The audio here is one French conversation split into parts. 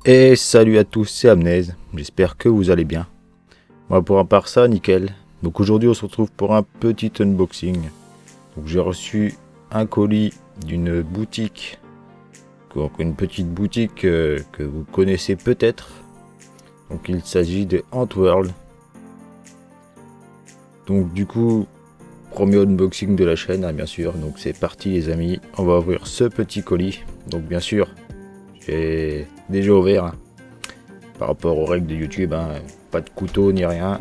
Et salut à tous, c'est Amnèse, j'espère que vous allez bien. Moi pour un part ça, nickel. Donc aujourd'hui on se retrouve pour un petit unboxing. Donc j'ai reçu un colis d'une boutique, donc une petite boutique que vous connaissez peut-être. Donc il s'agit de Antworld. Donc du coup, premier unboxing de la chaîne, hein, bien sûr. Donc c'est parti les amis, on va ouvrir ce petit colis. Donc bien sûr, j'ai déjà ouvert. Hein. Par rapport aux règles de YouTube, hein, pas de couteau ni rien,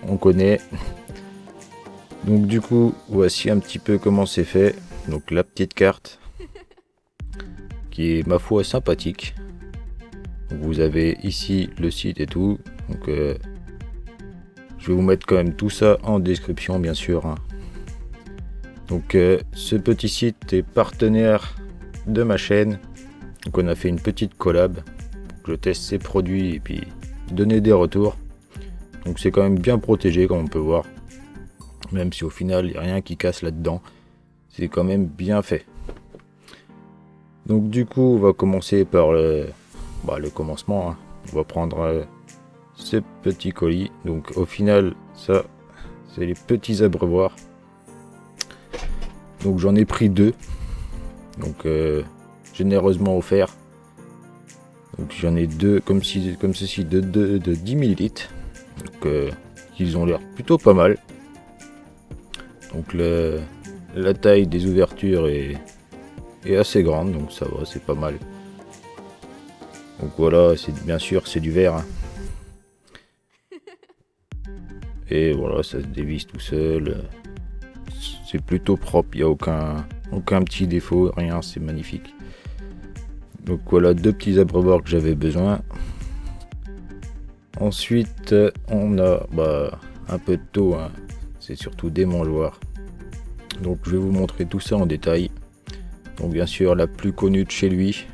on connaît. Donc du coup, voici un petit peu comment c'est fait. Donc la petite carte, qui est ma foi sympathique. Donc, vous avez ici le site et tout. Donc je vais vous mettre quand même tout ça en description, bien sûr. Hein. Donc ce petit site est partenaire de ma chaîne. Donc on a fait une petite collab. Je teste ces produits et puis donner des retours. Donc c'est quand même bien protégé comme on peut voir. Même si au final il n'y a rien qui casse là-dedans. C'est quand même bien fait. Donc du coup on va commencer par le commencement. Hein. On va prendre ce petit colis. Donc au final ça c'est les petits abreuvoirs. Donc j'en ai pris deux. Donc généreusement offert. Donc j'en ai deux comme ceci de 10 millilitres. Donc ils ont l'air plutôt pas mal. Donc la taille des ouvertures est assez grande, donc ça va, c'est pas mal. Donc voilà, c'est bien sûr c'est du verre. Hein. Et voilà, ça se dévisse tout seul. C'est plutôt propre, il n'y a aucun petit défaut, rien, c'est magnifique. Donc voilà, deux petits abreuvoirs que j'avais besoin. Ensuite, on a un peu de taux, hein. C'est surtout des mangeoires. Donc je vais vous montrer tout ça en détail. Donc bien sûr la plus connue de chez lui,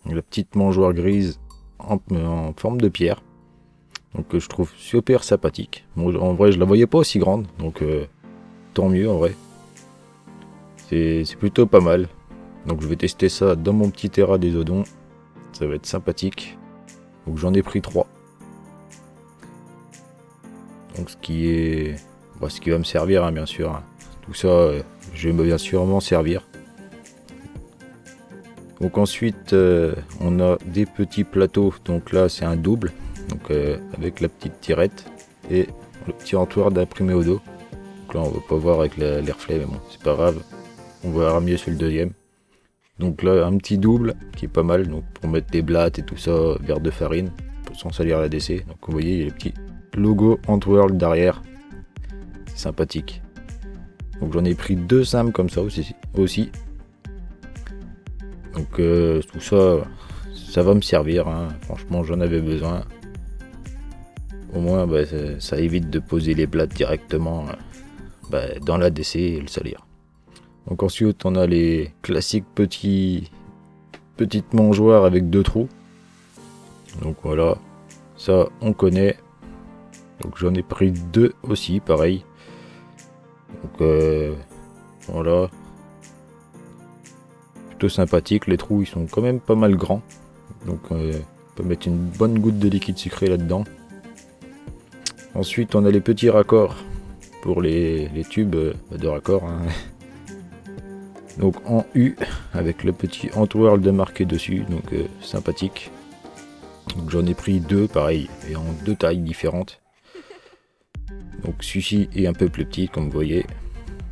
la petite mangeoire grise en forme de pierre. Donc je trouve super sympathique. Bon, en vrai je la voyais pas aussi grande, donc tant mieux en vrai. C'est plutôt pas mal. Donc je vais tester ça dans mon petit terrain des odons. Ça va être sympathique. Donc j'en ai pris 3. Donc ce qui va me servir hein, bien sûr. Hein. Tout ça je vais bien sûr m'en servir. Donc ensuite on a des petits plateaux, donc là c'est un double, donc avec la petite tirette et le petit entour d'imprimé au dos. Donc là on va pas voir avec les reflets mais bon c'est pas grave, on verra mieux sur le deuxième. Donc là un petit double qui est pas mal, donc pour mettre des blattes et tout ça, verre de farine, sans salir la DC. Donc vous voyez il y a le petit logo Antworld derrière, c'est sympathique. Donc j'en ai pris 2 simples comme ça aussi. Donc tout ça va me servir, hein. Franchement j'en avais besoin. Au moins ça évite de poser les blattes directement dans la DC et le salir. Donc ensuite on a les classiques petites mangeoires avec 2 trous. Donc voilà, ça on connaît. Donc j'en ai pris 2 aussi, pareil. Donc voilà. Plutôt sympathique, les trous ils sont quand même pas mal grands, donc on peut mettre une bonne goutte de liquide sucré là-dedans. Ensuite on a les petits raccords pour les tubes de raccord, hein. Donc en U avec le petit Antworld marqué dessus, donc sympathique. Donc j'en ai pris 2 pareil et en 2 tailles différentes. Donc celui-ci est un peu plus petit comme vous voyez,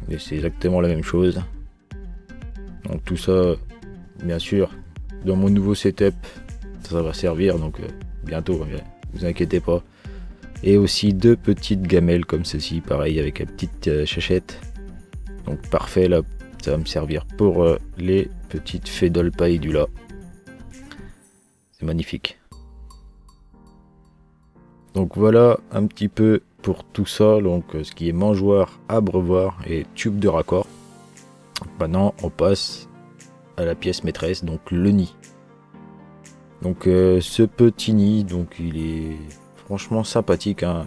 et c'est exactement la même chose. Donc tout ça, bien sûr, dans mon nouveau setup, ça va servir, donc bientôt, vous inquiétez pas. Et aussi 2 petites gamelles comme ceci, pareil, avec la petite chachette. Donc parfait, là, ça va me servir pour les petites fédoles paille du là. C'est magnifique. Donc voilà un petit peu pour tout ça, donc ce qui est mangeoire, abreuvoir et tube de raccord. Maintenant on passe à la pièce maîtresse, donc le nid. Donc ce petit nid, donc il est franchement sympathique, hein.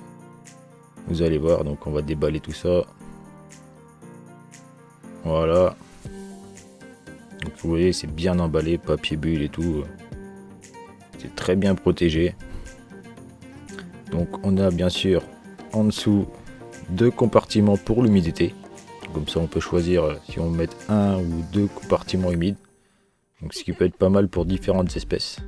Vous allez voir, donc on va déballer tout ça. Voilà. Donc vous voyez c'est bien emballé, papier bulle et tout. très bien protégé. Donc on a bien sûr en dessous 2 compartiments pour l'humidité. Comme ça on peut choisir si on met 1 ou 2 compartiments humides. Donc ce qui peut être pas mal pour différentes espèces.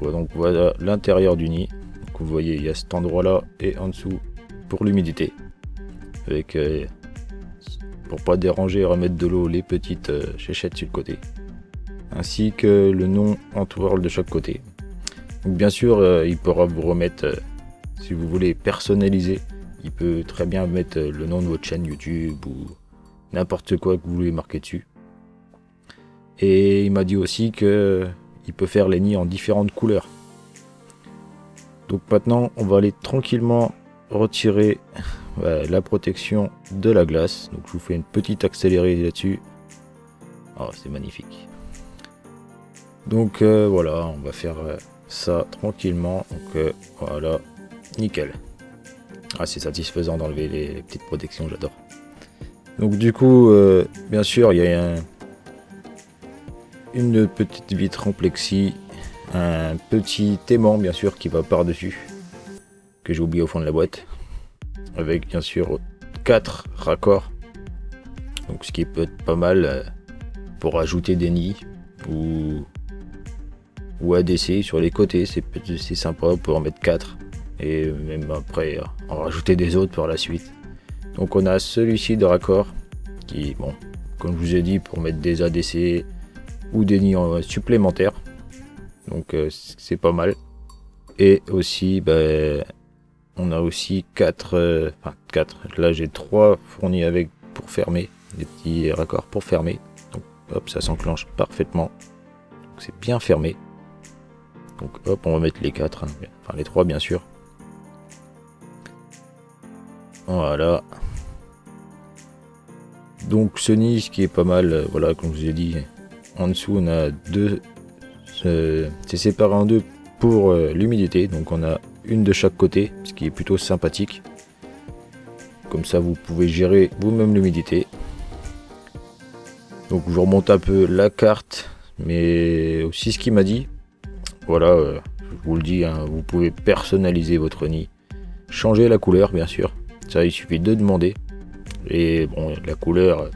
Donc voilà l'intérieur du nid. Donc vous voyez il y a cet endroit là et en dessous pour l'humidité. Avec pour pas déranger et remettre de l'eau les petites chéchettes sur le côté. Ainsi que le nom en toile de chaque côté. Donc bien sûr il pourra vous remettre si vous voulez personnaliser. Il peut très bien mettre le nom de votre chaîne YouTube ou n'importe quoi que vous voulez marquer dessus. Et il m'a dit aussi que il peut faire les nids en différentes couleurs. Donc maintenant on va aller tranquillement retirer la protection de la glace. Donc je vous fais une petite accélérée là-dessus. Oh, c'est magnifique. Donc voilà, on va faire ça tranquillement. Donc voilà, nickel. Ah, c'est satisfaisant d'enlever les petites protections, j'adore. Donc du coup, bien sûr, il y a une petite vitre en plexi, un petit aimant bien sûr qui va par-dessus, que j'ai oublié au fond de la boîte, avec bien sûr 4 raccords. Donc ce qui peut être pas mal pour ajouter des nids ou ADC sur les côtés, c'est sympa pour en mettre 4. Et même après en rajouter des autres par la suite. Donc on a celui-ci de raccord qui, bon, comme je vous ai dit, pour mettre des ADC ou des nids supplémentaires. Donc c'est pas mal. Et aussi on a aussi 4, là j'ai 3 fournis avec pour fermer, des petits raccords pour fermer. Donc hop, ça s'enclenche parfaitement. Donc c'est bien fermé. Donc hop, on va mettre les 4, enfin les 3 bien sûr. Voilà. Donc ce nid, ce qui est pas mal, voilà, comme je vous ai dit, en dessous on a 2, c'est séparé en 2 pour l'humidité. Donc on a une de chaque côté, ce qui est plutôt sympathique. Comme ça vous pouvez gérer vous-même l'humidité. Donc je vous remonte un peu la carte, mais aussi ce qu'il m'a dit. Voilà, je vous le dis, hein, vous pouvez personnaliser votre nid, changer la couleur bien sûr. Ça, il suffit de demander. Et bon, la couleur,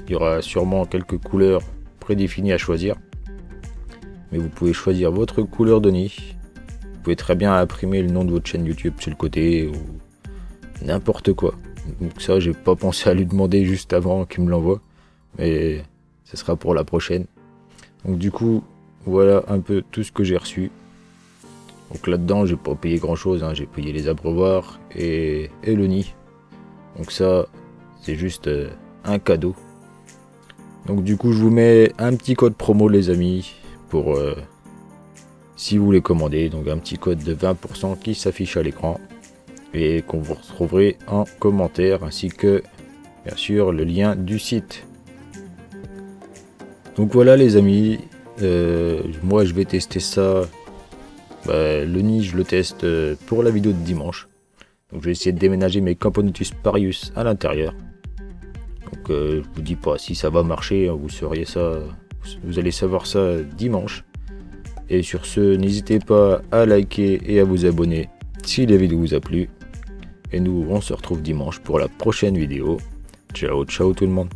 il y aura sûrement quelques couleurs prédéfinies à choisir. Mais vous pouvez choisir votre couleur de nid. Vous pouvez très bien imprimer le nom de votre chaîne YouTube sur le côté ou n'importe quoi. Donc ça, j'ai pas pensé à lui demander juste avant qu'il me l'envoie. Mais ce sera pour la prochaine. Donc du coup, voilà un peu tout ce que j'ai reçu. Donc là-dedans, j'ai pas payé grand-chose, hein. J'ai payé les abreuvoirs et le nid. Donc ça, c'est juste un cadeau. Donc du coup, je vous mets un petit code promo, les amis, pour si vous voulez commander. Donc un petit code de 20% qui s'affiche à l'écran et qu'on vous retrouverez en commentaire, ainsi que, bien sûr, le lien du site. Donc voilà, les amis. Moi, je vais tester ça. Le nid, je le teste pour la vidéo de dimanche. Donc je vais essayer de déménager mes Camponotus parius à l'intérieur. Donc je vous dis pas si ça va marcher, vous allez savoir ça dimanche. Et sur ce, n'hésitez pas à liker et à vous abonner si la vidéo vous a plu. Et nous, on se retrouve dimanche pour la prochaine vidéo. Ciao, ciao tout le monde.